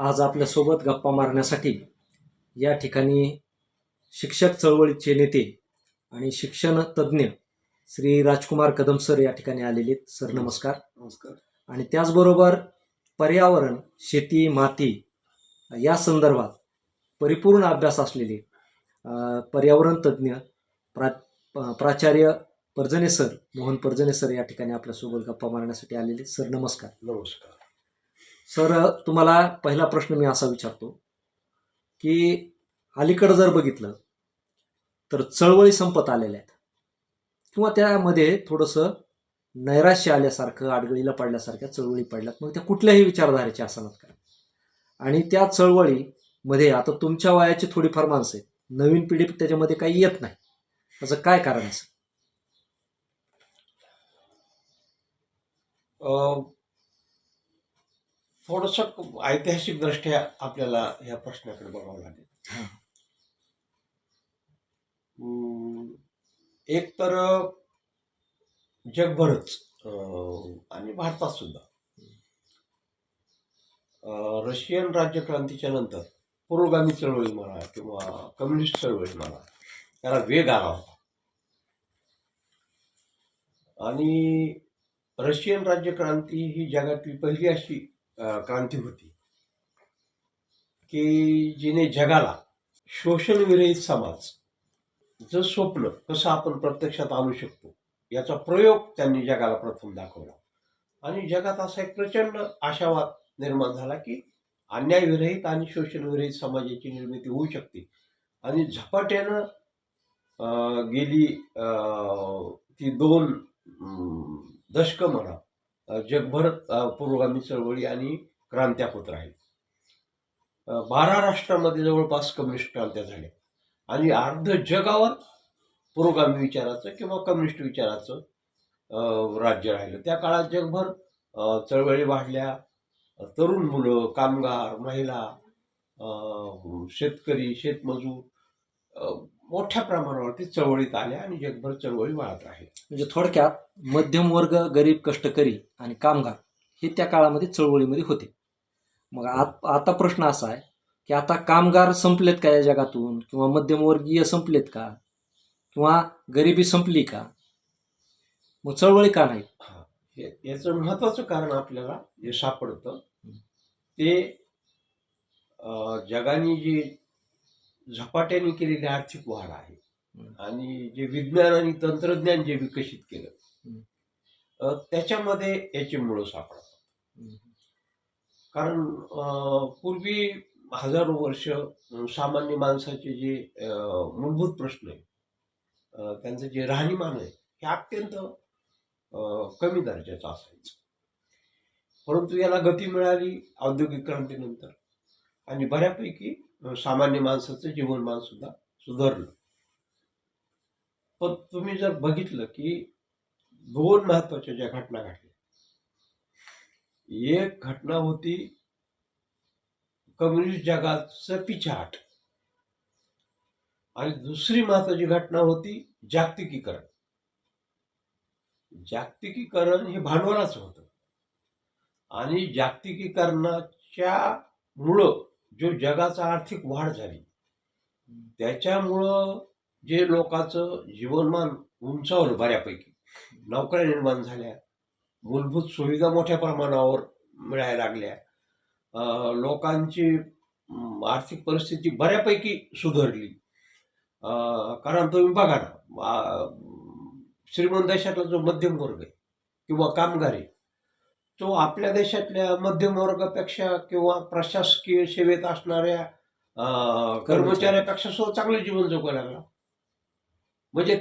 आज आपल्यासोबत गप्पा मारण्यासाठी या ठिकाणी शिक्षक चळवळीचे नेते आणि शिक्षण तज्ज्ञ श्री राजकुमार कदम सर या ठिकाणी आलेले. सर नमस्कार. नमस्कार. आणि त्याचबरोबर पर्यावरण, शेती, माती या संदर्भात परिपूर्ण अभ्यास असलेले पर्यावरण तज्ज्ञ प्राचार्य परजणे सर, मोहन परजणे सर या ठिकाणी आपल्यासोबत गप्पा मारण्यासाठी आलेले. सर नमस्कार. नमस्कार. सर, तुम्हाला पहिला प्रश्न मी असा विचारतो की अलीकडं जर बघितलं तर चळवळी संपत आलेल्या आहेत किंवा त्यामध्ये थोडंसं नैराश्य आल्यासारखं, आडगळीला पडल्यासारख्या चळवळी पडल्यात. मग त्या कुठल्याही विचारधारेच्या असणार का, आणि त्या चळवळीमध्ये आता तुमच्या वयाची थोडीफार माणसं आहेत, नवीन पिढी त्याच्यामध्ये काही येत नाही. त्याचं काय कारण असं? थोडंसं ऐतिहासिक दृष्ट्या आपल्याला ह्या प्रश्नाकडे बघावं लागेल. एक तर जगभरच आणि भारतात सुद्धा रशियन राज्यक्रांतीच्या नंतर पुरोगामी चळवळी म्हणा किंवा कम्युनिस्ट चळवळी म्हणा, त्याला वेग आला होता. आणि रशियन राज्यक्रांती ही जगातली पहिली अशी क्रांती होती की जिने जगाला शोषणविरहित समाज जर स्वप्न कसं आपण प्रत्यक्षात आणू शकतो याचा प्रयोग त्यांनी जगाला प्रथम दाखवला. आणि जगात असा एक प्रचंड आशावाद निर्माण झाला की अन्यायविरहित आणि शोषणविरहित समाजाची निर्मिती होऊ शकते. आणि झपाट्यानं गेली ती 2 दशकं म्हणा जगभर पुरोगामी चळवळी आणि क्रांत्या होत राहील. 12 राष्ट्रांमध्ये जवळपास कम्युनिस्ट क्रांत्या झाल्या आणि अर्ध जगावर पुरोगामी विचाराचं किंवा कम्युनिस्ट विचाराचं राज्य राहिलं. त्या काळात जगभर चळवळी वाढल्या. तरुण मुलं, कामगार, महिला, शेतकरी, शेतमजूर मोठ्या प्रमाणावरती चळवळीत आल्या आणि जगभर चळवळी वाढत राहील. म्हणजे थोडक्यात मध्यम वर्ग, गरीब, कष्टकरी आणि कामगार हे त्या काळामध्ये चळवळीमध्ये होते. मग आता प्रश्न असा आहे की आता कामगार संपलेत का या जगातून, किंवा मध्यमवर्गीय संपलेत का, किंवा गरिबी संपली का, मग चळवळी का नाही? याचं महत्वाचं कारण आपल्याला जे सापडतं ते जगाने जी झपाट्याने केलेली आर्थिक वाढ आहे आणि जे विज्ञान आणि तंत्रज्ञान जे विकसित केलं त्याच्यामध्ये याची मुळं सापडतात. कारण पूर्वी हजारो वर्ष सामान्य माणसाचे जे मूलभूत प्रश्न आहे, त्यांचं जे राहणीमान आहे हे अत्यंत कमी दर्जाचं असायचं. परंतु याला गती मिळाली औद्योगिक क्रांतीनंतर आणि बऱ्यापैकी सामान्य माणसाचं जीवनमान सुद्धा सुधारलं. पण तुम्ही जर बघितलं की 2 महत्वाच्या ज्या घटना घडल्या, एक घटना होती कम्युनिस्ट जगाचं पिछाहट आणि दुसरी महत्वाची घटना होती जागतिकीकरण. जागतिकीकरण हे भांडवलाचं होतं आणि जागतिकीकरणाच्या मुळं जो जगाचा आर्थिक वाढ झाली त्याच्यामुळं जे लोकांचं जीवनमान उंचावलं, बऱ्यापैकी नोकऱ्या निर्माण झाल्या, मूलभूत सुविधा मोठ्या प्रमाणावर मिळायला लागल्या, लोकांची आर्थिक परिस्थिती बऱ्यापैकी सुधारली. कारण तुम्ही बघा ना, श्रीमंत देशातला जो मध्यम वर्ग आहे किंवा कामगार आहे तो आपल्या देशातल्या मध्यम वर्गापेक्षा किंवा प्रशासकीय सेवेत असणाऱ्या कर्मचाऱ्यापेक्षा सुद्धा चांगले जीवन जगवायला लागला. म्हणजे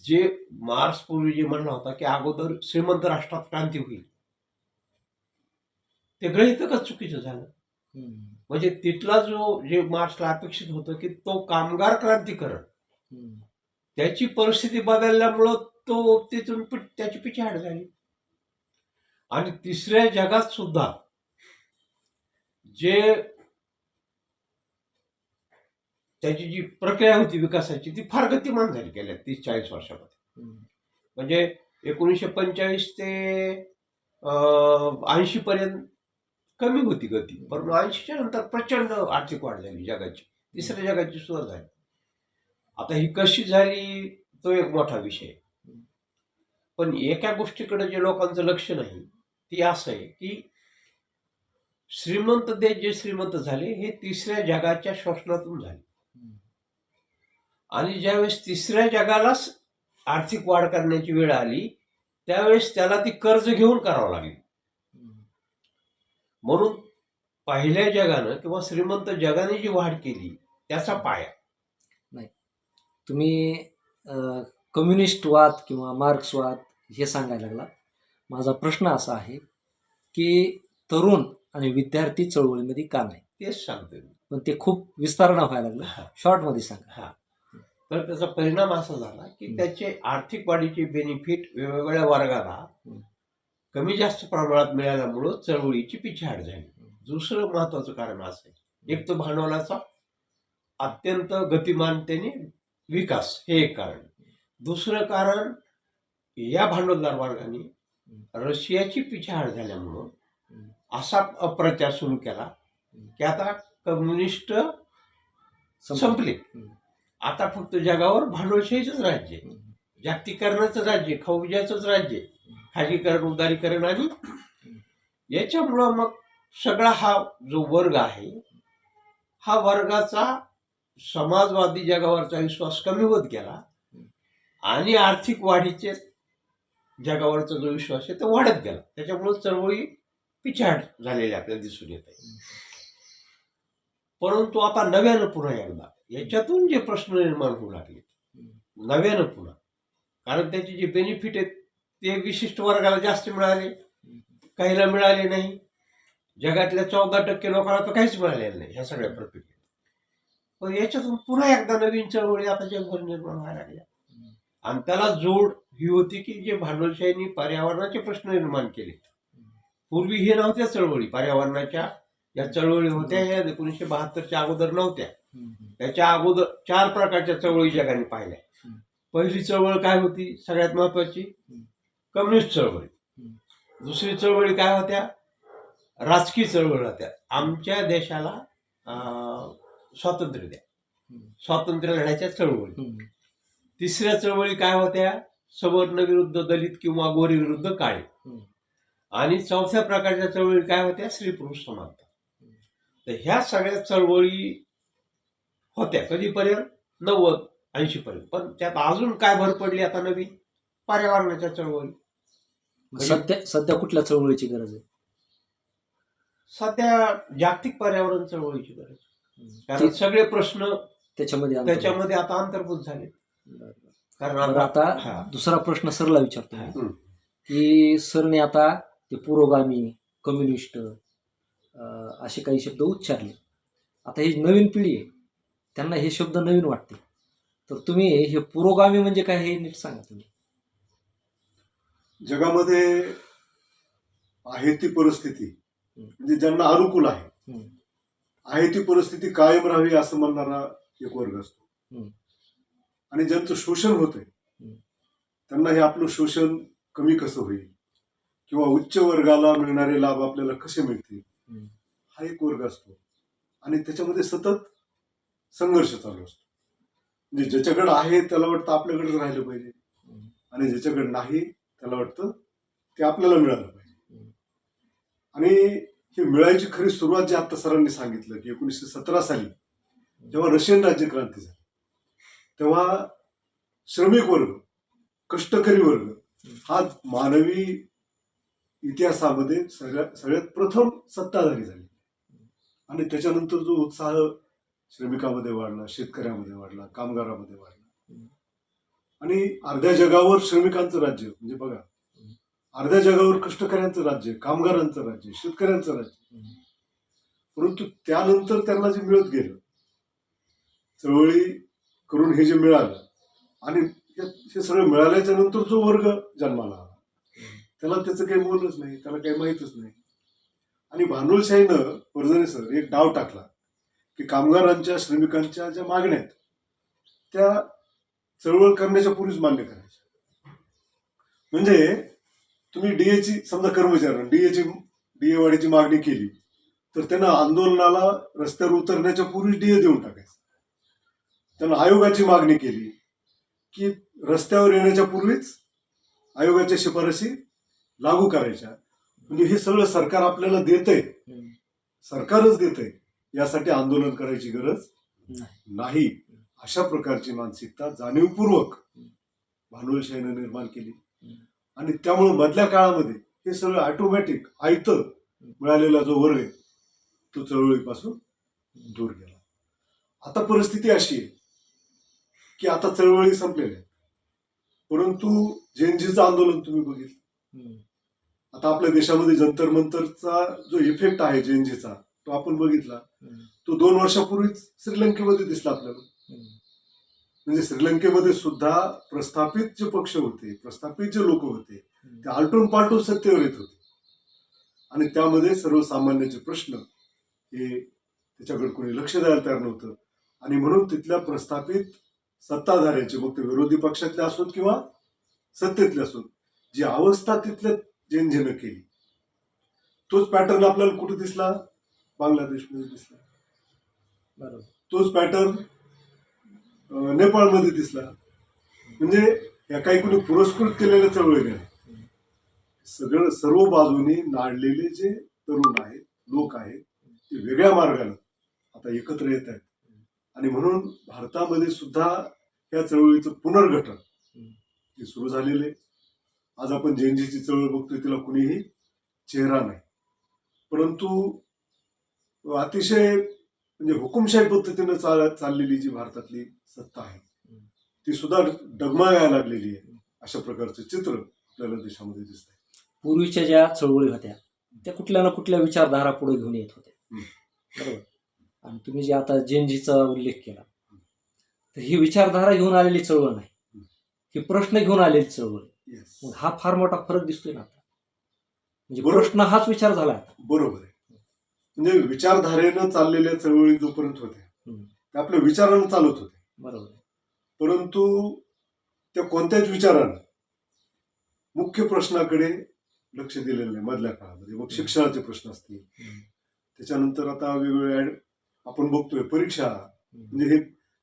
जे मार्क्स पूर्वी जे म्हणला होता की अगोदर श्रीमंत राष्ट्रात क्रांती होईल, ते गृहीतकच चुकीचं झालं. म्हणजे तिथला जे मार्क्सला अपेक्षित होतं की तो कामगार क्रांतीकरण, त्याची परिस्थिती बदलल्यामुळं तो तिथून त्याची पिछेहाट झाली. आणि तिसऱ्या जगात सुद्धा जे त्याची जी प्रक्रिया होती विकासाची ती फार गतिमान झाली गेल्या 30-40 वर्षामध्ये. म्हणजे 1945 ते 80 पर्यंत कमी होती गती, पण 80च्या नंतर प्रचंड आर्थिक वाढ झाली जगाची, तिसऱ्या जगाची सुद्धा झाली. आता ही कशी झाली तो एक मोठा विषय आहे. पण एका गोष्टीकडे जे लोकांचं लक्ष नाही ती असं आहे की श्रीमंत देश जे श्रीमंत झाले हे तिसऱ्या जगाच्या शोषणातून झाले. आणि ज्यावेळेस तिसऱ्या जगालाच आर्थिक वाढ करण्याची वेळ आली त्यावेळेस त्याला ती कर्ज घेऊन करावं लागली. म्हणून पहिल्या जगानं किंवा श्रीमंत जगाने जी वाढ केली त्याचा पाया. तुम्ही कम्युनिस्टवाद किंवा मार्क्सवाद हे सांगायला लागला. माझा प्रश्न असा आहे की तरुण आणि विद्यार्थी चळवळीमध्ये का नाही? तेच सांगतोय मी. पण ते खूप विस्तारणं व्हायला लागलं. हा. शॉर्टमध्ये सांगा. हा. तर त्याचा परिणाम असा झाला की त्याचे आर्थिक वाढीचे बेनिफिट वेगवेगळ्या वर्गाला कमी जास्त प्रमाणात मिळाल्यामुळं चळवळीची पिछेहाट झाली. दुसरं महत्वाचं कारण असं आहे, एक तर भांडवलाचा अत्यंत गतिमानतेने विकास हे एक कारण. दुसरं कारण या भांडवलदार वर्गाने रशियाची पिछेहाट झाल्यामुळं असा अप्रचार सुरू केला की आता कम्युनिस्ट संपले, आता फक्त जगावर भांडवलशाहीचंच राज्य आहे, जागतिकीकरणाचं राज्य, खवजाचंच राज्य, खाजगीकरण, उदारीकरण. आणि याच्यामुळं मग सगळा हा जो वर्ग आहे हा वर्गाचा समाजवादी जगावरचा विश्वास कमी होत गेला आणि आर्थिक वाढीचे जगावरचा जो विश्वास आहे तो वाढत गेला. त्याच्यामुळे चळवळी पिछाड झालेली आपल्याला दिसून येत आहे. परंतु आता नव्यानं पुन्हा एकदा याच्यातून जे प्रश्न निर्माण होऊ लागले नव्यानं पुन्हा, कारण त्याचे जे बेनिफिट आहेत ते विशिष्ट वर्गाला जास्त मिळाले, काहीला मिळाले नाही. जगातल्या 14% लोकांना तर काहीच मिळालेलं नाही ह्या सगळ्या प्रक्रियेत. पण याच्यातून पुन्हा एकदा नवीन चळवळी आता जगभर निर्माण व्हायला लागल्या. आणि त्याला जोड ही होती की जे भांडवलशाहीने पर्यावरणाचे प्रश्न निर्माण केले. पूर्वी हे नव्हत्या चळवळी पर्यावरणाच्या, या चळवळी होत्या ह्या 1972च्या अगोदर नव्हत्या. त्याच्या अगोदर 4 प्रकारच्या चळवळी जगाने पाहिल्या. पहिली चळवळ काय होती सगळ्यात महत्वाची, कम्युनिस्ट चळवळी. दुसरी चळवळी काय होत्या, राजकीय चळवळ होत्या, आमच्या देशाला स्वातंत्र्य द्या, स्वातंत्र्य लढ्याच्या चळवळी. तिसऱ्या चळवळी काय होत्या, सवर्ण विरुद्ध दलित किंवा गोरी विरुद्ध काळे. आणि चौथ्या प्रकारच्या चळवळी काय होत्या, स्त्री पुरुष समानता. तर ह्या सगळ्या चळवळी होत्या कधीपर्यंत, 90-80 पर्यंत. पण त्यात अजून काय भर पडली आता नवीन, पर्यावरणाच्या चळवळी. सध्या कुठल्या चळवळीची गरज आहे? सध्या जागतिक पर्यावरण चळवळीची गरज, कारण सगळे प्रश्न त्याच्यामध्ये आता अंतर्भूत झाले. कारण आता दुसरा प्रश्न सरला विचारतो की सरने आता ते पुरोगामी, कम्युनिस्ट असे काही शब्द उच्चारले. आता ही नवीन पिढी आहे, त्यांना हे शब्द नवीन वाटते. तर तुम्ही हे पुरोगामी म्हणजे काय हे नीट सांगा. तुम्ही जगामध्ये आहे ती परिस्थिती म्हणजे ज्यांना अनुकूल आहे ती परिस्थिती कायम राहावी असं म्हणणारा एक वर्ग असतो. आणि ज्यांचं शोषण होतंय त्यांना हे आपलं शोषण कमी कसं होईल किंवा उच्च वर्गाला मिळणारे लाभ आपल्याला कसे मिळतील हा एक वर्ग असतो. आणि त्याच्यामध्ये सतत संघर्ष चालू असतो. म्हणजे ज्याच्याकडे आहे त्याला वाटतं आपल्याकडेच राहिलं पाहिजे, आणि ज्याच्याकडे नाही त्याला वाटतं ते आपल्याला मिळालं पाहिजे. आणि ही मिळायची खरी सुरुवात जी आता सरांनी सांगितलं की 1917 साली जेव्हा रशियन राज्यक्रांती झाली तेव्हा श्रमिक वर्ग, कष्टकरी वर्ग हा मानवी इतिहासामध्ये सगळ्यात प्रथम सत्ताधारी झाली. आणि त्याच्यानंतर जो उत्साह श्रमिकामध्ये वाढला, शेतकऱ्यामध्ये वाढला, कामगारामध्ये वाढला. आणि अर्ध्या जगावर श्रमिकांचं राज्य, म्हणजे बघा अर्ध्या जगावर कष्टकऱ्यांचं राज्य, कामगारांचं राज्य, शेतकऱ्यांचं राज्य. परंतु त्यानंतर त्यांना जे मिळत गेलं, चळवळी करून हे जे मिळालं, आणि हे सगळं मिळाल्याच्या नंतर जो वर्ग जन्माला आला त्याला त्याचं काही मोलच नाही, त्याला काही माहीतच नाही. आणि भांडवलशाहीनं वर्धने सर एक डाव टाकला की कामगारांच्या, श्रमिकांच्या ज्या मागण्या आहेत त्या चळवळ करण्याच्या पूर्वीच मान्य करायच्या. म्हणजे तुम्ही डीएची समजा कर्मचाऱ्यांनी डीए वाढीची मागणी केली तर त्यांना आंदोलनाला रस्त्यावर उतरण्याच्या पूर्वी डीए देऊन टाकायचं. त्यांना आयोगाची मागणी केली की रस्त्यावर येण्याच्या पूर्वीच आयोगाच्या शिफारशी लागू करायच्या. म्हणजे हे सगळं सरकार आपल्याला देतंय, सरकारच देतंय, यासाठी आंदोलन करायची गरज नाही. अशा प्रकारची मानसिकता जाणीवपूर्वक भांडवलशाहीनं निर्माण केली आणि त्यामुळे मधल्या काळामध्ये हे सगळं ऑटोमॅटिक आयतं मिळालेला जो वर्ग आहे तो चळवळीपासून दूर गेला. आता परिस्थिती अशी आहे की आता चळवळी संपलेल्या आहेत, परंतु जेएनजीचं आंदोलन तुम्ही बघितलं. आता आपल्या देशामध्ये जंतर मंतरचा जो इफेक्ट आहे जेएनजीचा तो आपण बघितला. तो 2 वर्षापूर्वीच श्रीलंकेमध्ये दिसला आपल्याला. म्हणजे श्रीलंकेमध्ये सुद्धा प्रस्थापित जे पक्ष होते, प्रस्थापित जे लोक होते, ते आलटून पालटून सत्तेवर येत होते आणि त्यामध्ये सर्वसामान्यांचे प्रश्न हे त्याच्याकडे कोणी लक्ष द्यायला तयार नव्हतं. आणि म्हणून तिथल्या प्रस्थापित सत्ताधाऱ्यांचे, मग ते विरोधी पक्षातले असोत किंवा सत्तेतले असोत, जी अवस्था तिथल्या जेएनजीनं केली, तोच पॅटर्न आपल्याला कुठे दिसला? बांगलादेशमध्ये दिसला. बरोबर. तोच पॅटर्न नेपाळमध्ये दिसला. म्हणजे या काही कोणी पुरस्कृत केलेल्या चळवळी नाही. सगळं सर्व बाजूनी नाडलेले जे तरुण आहेत, लोक आहेत, ते वेगळ्या मार्गाने आता एकत्र येत आहेत. आणि म्हणून भारतामध्ये सुद्धा या चळवळीचं पुनर्गठन हे सुरू झालेलं आहे. आज आपण जेएनजीची चळवळ बघतोय, तिला कुणीही चेहरा नाही, परंतु अतिशय म्हणजे हुकुमशाही पद्धतीनं चाललेली जी भारतातली सत्ता आहे ती सुद्धा डगमगायला लागलेली आहे. अशा प्रकारचं चित्र आपल्याला देशामध्ये दिसत आहे. पूर्वीच्या ज्या चळवळी होत्या त्या कुठल्या ना कुठल्या विचारधारा पुढे घेऊन येत होत्या. बरोबर. आणि तुम्ही जे आता जेएनजीचा उल्लेख केला, तर ही विचारधारा घेऊन आलेली चळवळ नाही, ही प्रश्न घेऊन आलेली चळवळ. मग हा फार मोठा फरक दिसतोय ना आता. म्हणजे प्रश्न हाच विचार झाला. बरोबर आहे. म्हणजे विचारधारेनं चाललेल्या चळवळी जोपर्यंत होत्या त्या आपल्या विचारानं चालत होत्या. बरोबर. परंतु त्या कोणत्याच विचारानं मुख्य प्रश्नाकडे लक्ष दिलेलं नाही मधल्या काळामध्ये. मग शिक्षणाचे प्रश्न असतील, त्याच्यानंतर आता वेगवेगळ्या आपण बघतोय परीक्षा. म्हणजे हे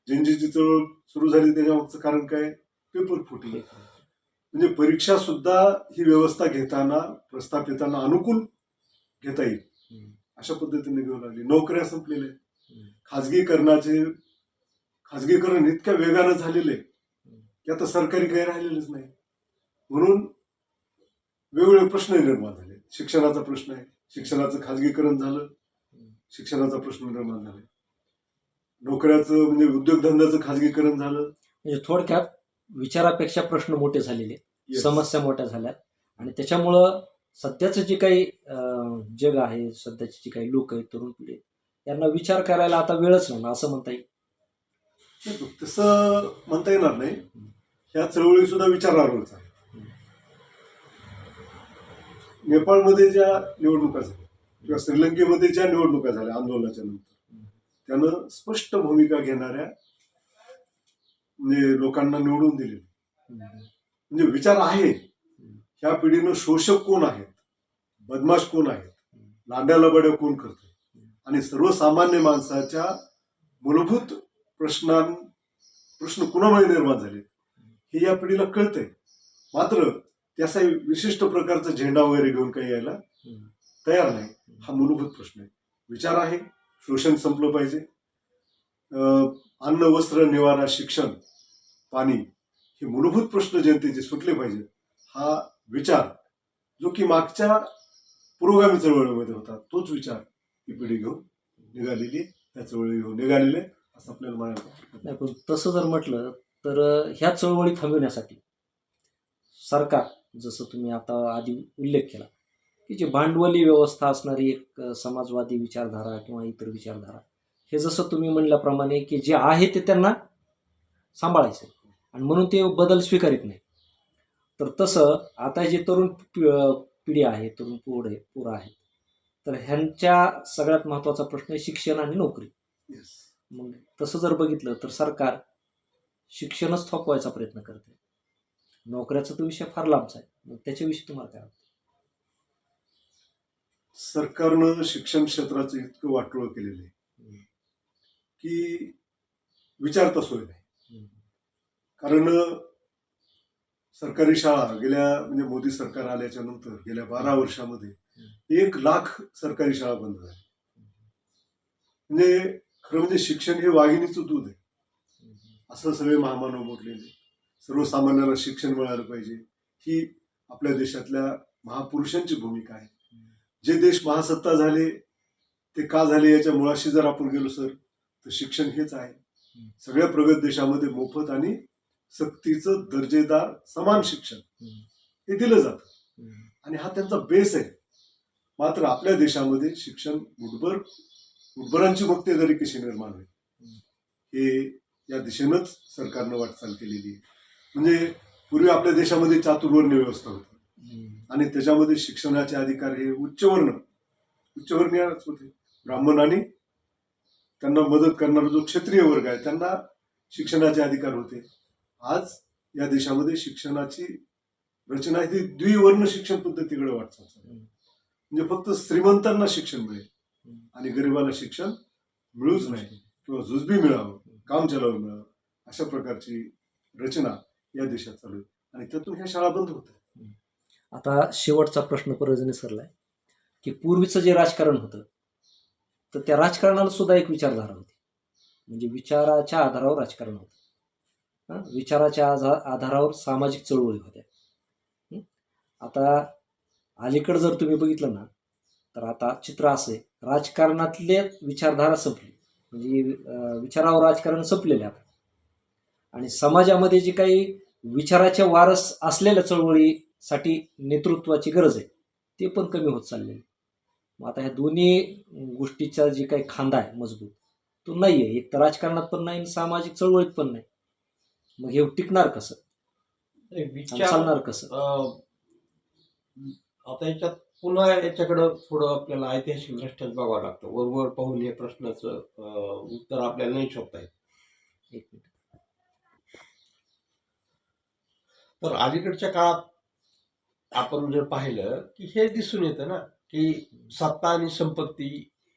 जेएनजीची चळवळ सुरू झाली त्याच्या मागचं कारण काय? पेपर फुटी. म्हणजे परीक्षा सुद्धा ही व्यवस्था घेताना प्रस्थापितांना अनुकूल घेता येईल अशा पद्धतीने घेऊन आली. नोकऱ्या संपलेल्या, खाजगीकरण इतक्या वेगानं झालेलं आहे की आता सरकारी काही राहिलेलंच नाही. म्हणून वेगवेगळे प्रश्न निर्माण झाले. शिक्षणाचा प्रश्न आहे, शिक्षणाचं खाजगीकरण झालं, शिक्षणाचा प्रश्न निर्माण झाला. नोकऱ्याचं म्हणजे उद्योगधंद्याचं खाजगीकरण झालं. म्हणजे थोडक्यात विचारापेक्षा प्रश्न मोठे झालेले, समस्या मोठ्या झाल्या आणि त्याच्यामुळं सध्याचं जे काही जग आहे, सध्याचे जे काही लोक आहेत, तरुण पिढी, यांना विचार करायला आता वेळच नाही असं म्हणता येईल. तसं म्हणता येणार नाही. ह्या चळवळी सुद्धा विचारार्हच आहे. नेपाळमध्ये ज्या निवडणुका झाल्या किंवा श्रीलंकेमध्ये ज्या निवडणुका झाल्या आंदोलनाच्या नंतर, त्यानं स्पष्ट भूमिका घेणाऱ्या म्हणजे लोकांना निवडून दिले. म्हणजे विचार आहे. ह्या पिढीनं शोषक कोण आहेत, बदमाश कोण आहेत, लांड्या लबाड्या कोण करते आणि सर्वसामान्य माणसाच्या मूलभूत प्रश्न कुणामुळे निर्माण झाले हे या पिढीला कळतंय. मात्र त्याचा विशिष्ट प्रकारचा झेंडा वगैरे घेऊन काही यायला तयार नाही. हा मूलभूत प्रश्न आहे. विचार आहे, शोषण संपलं पाहिजे, अन्न वस्त्र निवारा शिक्षण पाणी हे मूलभूत प्रश्न जनतेचे सुटले पाहिजे. हा विचार जो की मागच्या पुरोगामी चळवळीमध्ये होता, तोच विचार ही पिढी घेऊन निघालेली, त्या चळवळी घेऊन निघालेले असं आपल्याला म्हणायचं नाही. पण तसं जर म्हटलं तर ह्या चळवळी थांबविण्यासाठी सरकार, जसं तुम्ही आता आधी उल्लेख केला की जी भांडवली व्यवस्था असणारी एक समाजवादी विचारधारा किंवा इतर विचारधारा, हे जसं तुम्ही म्हणल्याप्रमाणे की जे आहे ते त्यांना सांभाळायचं आणि म्हणून ते बदल स्वीकारित नाही, तर तसं आता जे तरुण पिढी आहे, तरुण पोरं आहेत, तर ह्यांच्या सगळ्यात महत्त्वाचा प्रश्न आहे शिक्षण आणि नोकरी. मग तसं जर बघितलं तर सरकार शिक्षणच थोपवायचा प्रयत्न करते. नोकऱ्याचा तो विषय फार लांबचा आहे. मग त्याच्याविषयी तुम्हाला काय वाटतं? सरकारनं शिक्षण क्षेत्राचं इतकं वाटोळं केलेलं आहे की विचारता सोय नाही. कारण सरकारी शाळा गेल्या म्हणजे मोदी सरकार आल्याच्या नंतर गेल्या 12 वर्षामध्ये 1,00,000 सरकारी शाळा बंद झाल्या. म्हणजे खरं म्हणजे शिक्षण हे वाघिणीचं दूध आहे असं सगळे महामानव बोललेले. सर्वसामान्यांना शिक्षण मिळालं पाहिजे ही आपल्या देशातल्या महापुरुषांची भूमिका आहे. जे देश महासत्ता झाले ते का झाले याच्या मुळाशी जर आपण गेलो सर तर शिक्षण हेच आहे. सगळ्या प्रगत देशामध्ये मोफत आणि सक्तीचं दर्जेदार समान शिक्षण हे दिलं जातं आणि हा त्यांचा बेस आहे. मात्र आपल्या देशामध्ये शिक्षण मुठभरांची मक्तेदारी कशी निर्माण होईल हे या दिशेनंच सरकारनं वाटचाल केलेली आहे. म्हणजे पूर्वी आपल्या देशामध्ये चातुर्वर्ण्य व्यवस्था होती आणि त्याच्यामध्ये शिक्षणाचे अधिकार हे उच्चवर्णीयच होते. ब्राह्मण आणि त्यांना मदत करणारा जो क्षत्रिय वर्ग आहे त्यांना शिक्षणाचे अधिकार होते. आज या देशामध्ये शिक्षणाची रचना ही द्विवर्ण शिक्षण पद्धतीकडे वाटचाल चालू आहे. म्हणजे फक्त श्रीमंतांना शिक्षण मिळेल आणि गरिबाला शिक्षण मिळूच नाही किंवा जुजबी मिळावं, काम चलावं मिळावं अशा प्रकारची रचना या देशात चालू आहे आणि त्यातून ह्या शाळा बंद होत आहेत. आता शेवटचा प्रश्न परत निसरलाय की पूर्वीचं जे राजकारण होतं तर त्या राजकारणाला सुद्धा एक विचारधारा होती. म्हणजे विचाराच्या आधारावर राजकारण होतं. विचाराच्या आधारावर सामाजिक चळवळी होत्या. आता अलीकडं जर तुम्ही बघितलं ना तर आता चित्र असं आहे, राजकारणातले विचारधारा संपली. म्हणजे विचारावर राजकारण संपलेले आता आणि समाजामध्ये जी काही विचाराचे वारस असलेल्या चळवळीसाठी नेतृत्वाची गरज आहे ते पण कमी होत चाललेली. मग आता ह्या दोन्ही गोष्टीचा जे काही खांदा आहे मजबूत तो नाही आहे. एक तर राजकारणात पण नाही, सामाजिक चळवळीत पण नाही. मग हे टिकणार कसं, चालणार कसं? आता याच्यात पुन्हा याच्याकडं थोडं आपल्याला ऐतिहासिक दृष्ट्याच बघावं लागतं. वरवर पाहून या प्रश्नाचं उत्तर आपल्याला नाही शोधता येत. एक मिनिट. तर अलीकडच्या काळात आपण जर पाहिलं की हे दिसून येतं ना की सत्ता आणि संपत्ती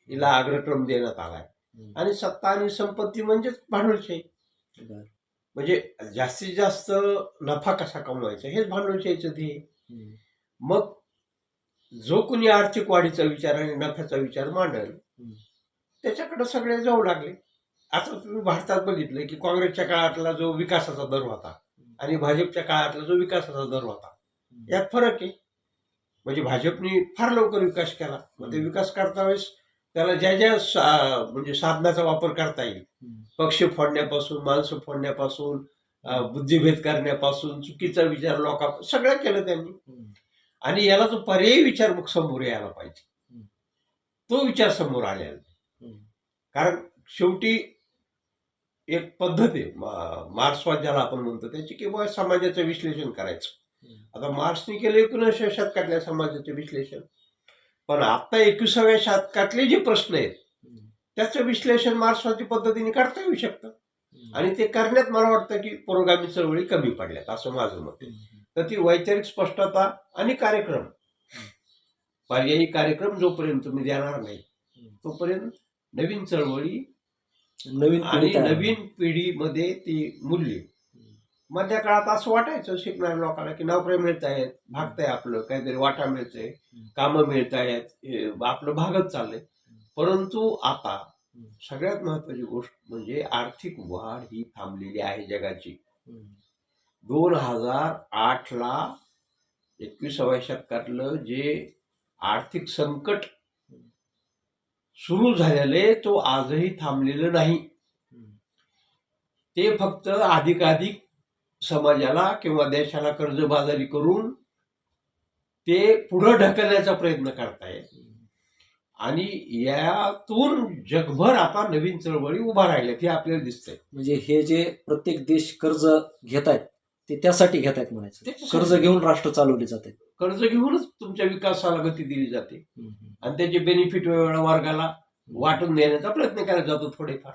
हिला अग्रक्रम देण्यात आलाय आणि सत्ता आणि संपत्ती म्हणजेच भांडवलशाही. म्हणजे जास्तीत जास्त नफा कसा कमवायचा हेच भांडवलशाहीचं ध्येय. मग जो कोणी आर्थिक वाढीचा विचार आणि नफ्याचा विचार मांडल त्याच्याकडे सगळे जाऊ लागले. आता तुम्ही भारतात बघितलं की काँग्रेसच्या काळातला जो विकासाचा दर होता आणि भाजपच्या काळातला जो विकासाचा दर होता यात फरक आहे. म्हणजे भाजपने फार लवकर विकास केला. मग ते विकास करता वेळेस त्याला ज्या ज्या म्हणजे साधनाचा वापर करता येईल, पक्ष फोडण्यापासून, माणसं फोडण्यापासून, बुद्धिभेद करण्यापासून, चुकीचा विचार लोकां सगळं केलं त्यांनी. आणि याला जो पर्यायी विचार मग समोर यायला पाहिजे तो विचार समोर आलेला. कारण शेवटी एक पद्धत आहे मार्क्सवाद ज्याला आपण म्हणतो त्याची, किंवा समाजाचं विश्लेषण करायचं. आता मार्क्सने केलं 19व्या शतकातल्या समाजाचे विश्लेषण, पण आता 21व्या शतकातले जे प्रश्न आहेत त्याचं विश्लेषण मार्क्सवादी पद्धतीने करता येऊ शकतं. आणि ते करण्यात मला वाटतं की पुरोगामी चळवळी कमी पडल्यात असं माझं मत आहे. तर ती वैचारिक स्पष्टता आणि कार्यक्रम, पर्यायी कार्यक्रम जोपर्यंत तुम्ही देणार नाही तोपर्यंत नवीन चळवळी आणि नवीन पिढीमध्ये ती मूल्ये. मधल्या काळात असं वाटायचं शिकणाऱ्या लोकांना की नोकऱ्या मिळत आहेत, भागतंय आपलं, काहीतरी वाटा मिळतंय, कामं मिळत आहेत, आपलं भागत चाललंय. परंतु आता सगळ्यात महत्वाची गोष्ट म्हणजे आर्थिक वाढ ही थांबलेली आहे जगाची. 2008ला 21व्या शतकातलं जे आर्थिक संकट सुरू झालेलं तो आजही थांबलेलं नाही. ते फक्त अधिकाधिक समाजाला किंवा देशाला कर्जबाजारी करून ते पुढे ढकलण्याचा प्रयत्न करतायत. आणि यातून जगभर आता नवीन चळवळी उभा राहिल्यात हे आपल्याला दिसतंय. म्हणजे हे जे प्रत्येक देश कर्ज घेत आहेत ते त्यासाठी घेत आहेत म्हणायचं. कर्ज घेऊन राष्ट्र चालवले जाते. कर्ज घेऊनच तुमच्या विकासाला गती दिली जाते आणि त्याचे बेनिफिट वेगवेगळ्या वर्गाला वाटून देण्याचा प्रयत्न केला जातो थोडेफार.